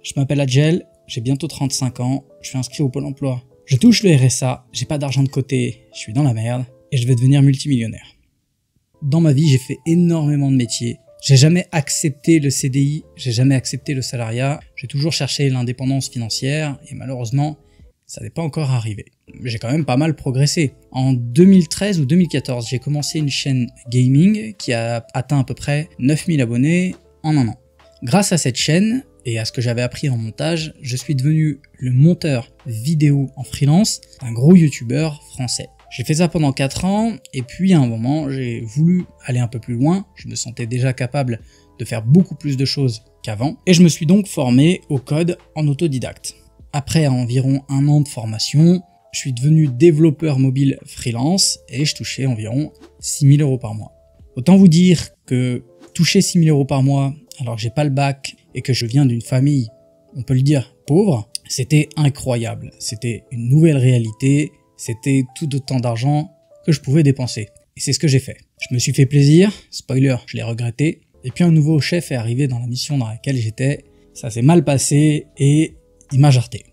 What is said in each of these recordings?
Je m'appelle Adjel, j'ai bientôt 35 ans, je suis inscrit au Pôle emploi. Je touche le RSA, j'ai pas d'argent de côté, je suis dans la merde et je vais devenir multimillionnaire. Dans ma vie, j'ai fait énormément de métiers. J'ai jamais accepté le CDI, j'ai jamais accepté le salariat. J'ai toujours cherché l'indépendance financière et malheureusement, ça n'est pas encore arrivé. J'ai quand même pas mal progressé. En 2013 ou 2014, j'ai commencé une chaîne gaming qui a atteint à peu près 9000 abonnés en un an. Grâce à cette chaîne et à ce que j'avais appris en montage, je suis devenu le monteur vidéo en freelance d'un gros youtubeur français. J'ai fait ça pendant 4 ans et puis à un moment, j'ai voulu aller un peu plus loin. Je me sentais déjà capable de faire beaucoup plus de choses qu'avant et je me suis donc formé au code en autodidacte. Après environ un an de formation, je suis devenu développeur mobile freelance et je touchais environ 6 000 € par mois. Autant vous dire que toucher 6 000 € par mois alors que j'ai pas le bac et que je viens d'une famille, on peut le dire, pauvre, c'était incroyable. C'était une nouvelle réalité, c'était tout autant d'argent que je pouvais dépenser. Et c'est ce que j'ai fait. Je me suis fait plaisir, spoiler, je l'ai regretté, et puis un nouveau chef est arrivé dans la mission dans laquelle j'étais, ça s'est mal passé et il m'a jarté.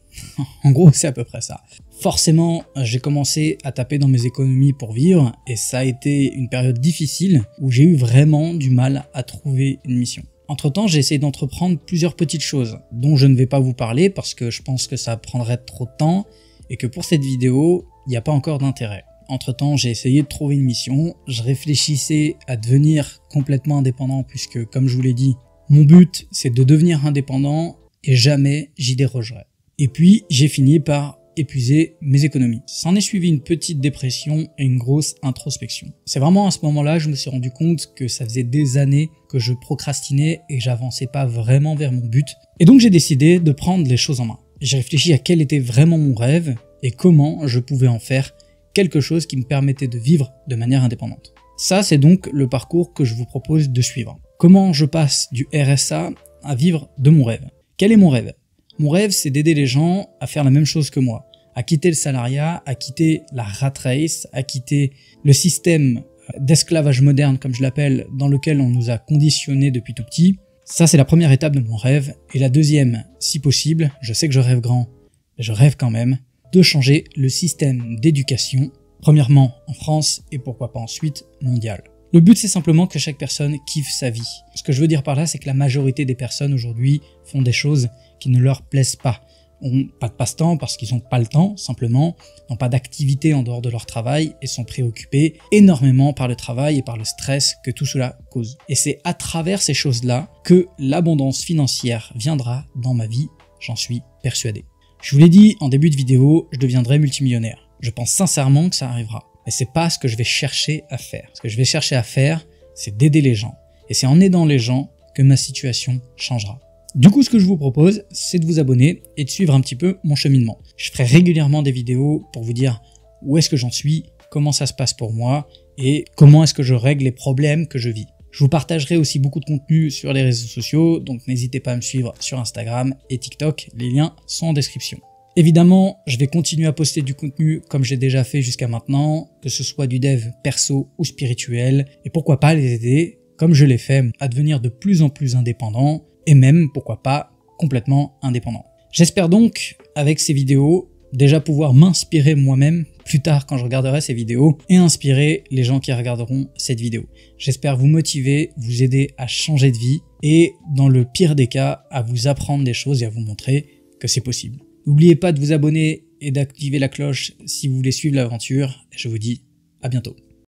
En gros, c'est à peu près ça. Forcément, j'ai commencé à taper dans mes économies pour vivre et ça a été une période difficile où j'ai eu vraiment du mal à trouver une mission. Entre-temps, j'ai essayé d'entreprendre plusieurs petites choses dont je ne vais pas vous parler parce que je pense que ça prendrait trop de temps et que pour cette vidéo, il n'y a pas encore d'intérêt. Entre-temps, j'ai essayé de trouver une mission, je réfléchissais à devenir complètement indépendant puisque, comme je vous l'ai dit, mon but c'est de devenir indépendant et jamais j'y dérogerai. Et puis, j'ai fini par épuiser mes économies. S'en est suivi une petite dépression et une grosse introspection. C'est vraiment à ce moment-là que je me suis rendu compte que ça faisait des années que je procrastinais et que j'avançais pas vraiment vers mon but. Et donc j'ai décidé de prendre les choses en main. J'ai réfléchi à quel était vraiment mon rêve et comment je pouvais en faire quelque chose qui me permettait de vivre de manière indépendante. Ça, c'est donc le parcours que je vous propose de suivre. Comment je passe du RSA à vivre de mon rêve? Quel est mon rêve? Mon rêve, c'est d'aider les gens à faire la même chose que moi, à quitter le salariat, à quitter la rat race, à quitter le système d'esclavage moderne, comme je l'appelle, dans lequel on nous a conditionnés depuis tout petit. Ça, c'est la première étape de mon rêve. Et la deuxième, si possible, je sais que je rêve grand, mais je rêve quand même, de changer le système d'éducation, premièrement en France et pourquoi pas ensuite mondial. Le but, c'est simplement que chaque personne kiffe sa vie. Ce que je veux dire par là, c'est que la majorité des personnes aujourd'hui font des choses qui ne leur plaisent pas. Ont pas de passe-temps parce qu'ils n'ont pas le temps, simplement, n'ont pas d'activité en dehors de leur travail et sont préoccupés énormément par le travail et par le stress que tout cela cause. Et c'est à travers ces choses-là que l'abondance financière viendra dans ma vie, j'en suis persuadé. Je vous l'ai dit en début de vidéo, je deviendrai multimillionnaire. Je pense sincèrement que ça arrivera. Mais c'est pas ce que je vais chercher à faire. Ce que je vais chercher à faire, c'est d'aider les gens. Et c'est en aidant les gens que ma situation changera. Du coup, ce que je vous propose, c'est de vous abonner et de suivre un petit peu mon cheminement. Je ferai régulièrement des vidéos pour vous dire où est-ce que j'en suis, comment ça se passe pour moi et comment est-ce que je règle les problèmes que je vis. Je vous partagerai aussi beaucoup de contenu sur les réseaux sociaux, donc n'hésitez pas à me suivre sur Instagram et TikTok, les liens sont en description. Évidemment, je vais continuer à poster du contenu comme j'ai déjà fait jusqu'à maintenant, que ce soit du dev perso ou spirituel, et pourquoi pas les aider, comme je l'ai fait, à devenir de plus en plus indépendants, et même, pourquoi pas, complètement indépendants. J'espère donc, avec ces vidéos, déjà pouvoir m'inspirer moi-même plus tard quand je regarderai ces vidéos, et inspirer les gens qui regarderont cette vidéo. J'espère vous motiver, vous aider à changer de vie, et dans le pire des cas, à vous apprendre des choses et à vous montrer que c'est possible. N'oubliez pas de vous abonner et d'activer la cloche si vous voulez suivre l'aventure. Je vous dis à bientôt.